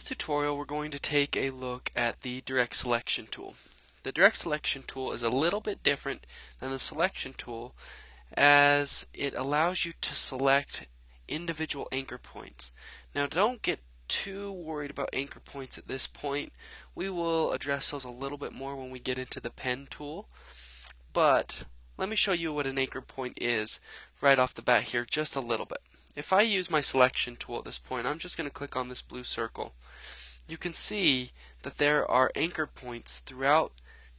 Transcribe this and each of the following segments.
tutorial we're going to take a look at the direct selection tool. The direct selection tool is a little bit different than the selection tool as it allows you to select individual anchor points. Now don't get too worried about anchor points at this point. We will address those a little bit more when we get into the pen tool. But let me show you what an anchor point is right off the bat here just a little bit. If I use my selection tool at this point, I'm just going to click on this blue circle. You can see that there are anchor points throughout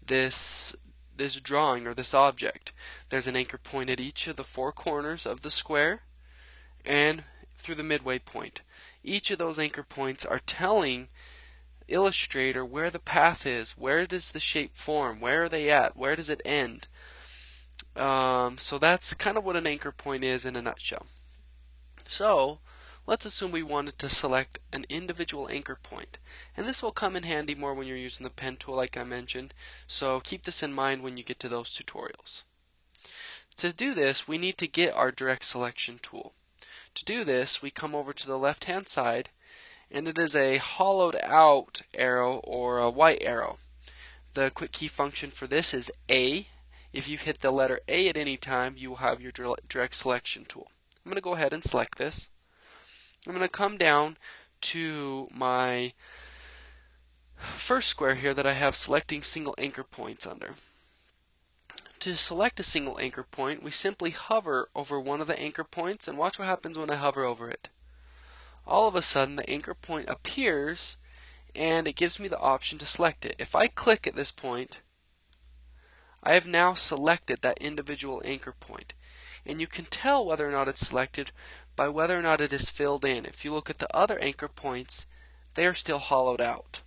this drawing or this object. There's an anchor point at each of the four corners of the square and through the midway point. Each of those anchor points are telling Illustrator where the path is, where does the shape form, where are they at, where does it end. So that's kind of what an anchor point is in a nutshell. So let's assume we wanted to select an individual anchor point, and this will come in handy more when you're using the pen tool like I mentioned, so keep this in mind when you get to those tutorials. To do this, we need to get our direct selection tool. To do this, we come over to the left hand side, and it is a hollowed out arrow or a white arrow. The quick key function for this is A. If you hit the letter A at any time, you will have your direct selection tool. I'm going to go ahead and select this. I'm going to come down to my first square here that I have selecting single anchor points under. To select a single anchor point, we simply hover over one of the anchor points and watch what happens when I hover over it. All of a sudden the anchor point appears and it gives me the option to select it. If I click at this point, I have now selected that individual anchor point. And you can tell whether or not it's selected by whether or not it is filled in. If you look at the other anchor points, they are still hollowed out.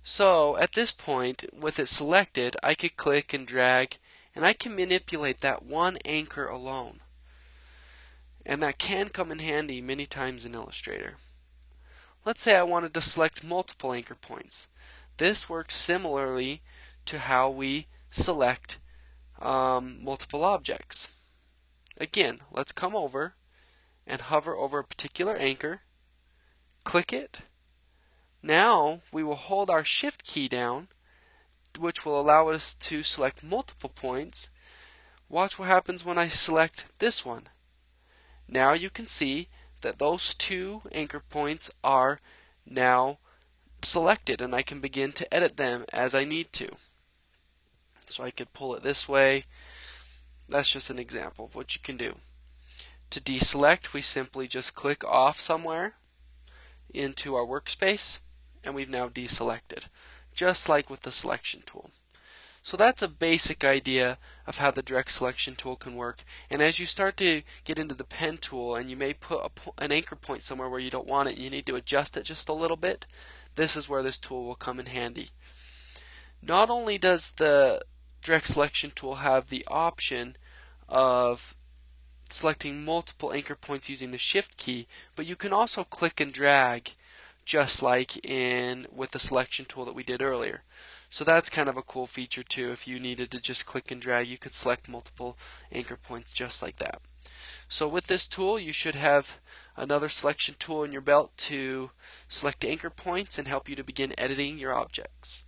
So at this point, with it selected, I could click and drag, and I can manipulate that one anchor alone. And that can come in handy many times in Illustrator. Let's say I wanted to select multiple anchor points. This works similarly to how we select multiple objects. Again, let's come over and hover over a particular anchor, click it. Now we will hold our shift key down, which will allow us to select multiple points. Watch what happens when I select this one. Now you can see that those two anchor points are now selected, and I can begin to edit them as I need to. So I could pull it this way. That's just an example of what you can do. To deselect, we simply just click off somewhere into our workspace, and we've now deselected, just like with the selection tool. So that's a basic idea of how the direct selection tool can work. And as you start to get into the pen tool and you may put an anchor point somewhere where you don't want it and you need to adjust it just a little bit, this is where this tool will come in handy. Not only does the direct selection tool have the option of selecting multiple anchor points using the shift key, but you can also click and drag just like with the selection tool that we did earlier. So that's kind of a cool feature too. If you needed to just click and drag, you could select multiple anchor points just like that. So with this tool, you should have another selection tool in your belt to select anchor points and help you to begin editing your objects.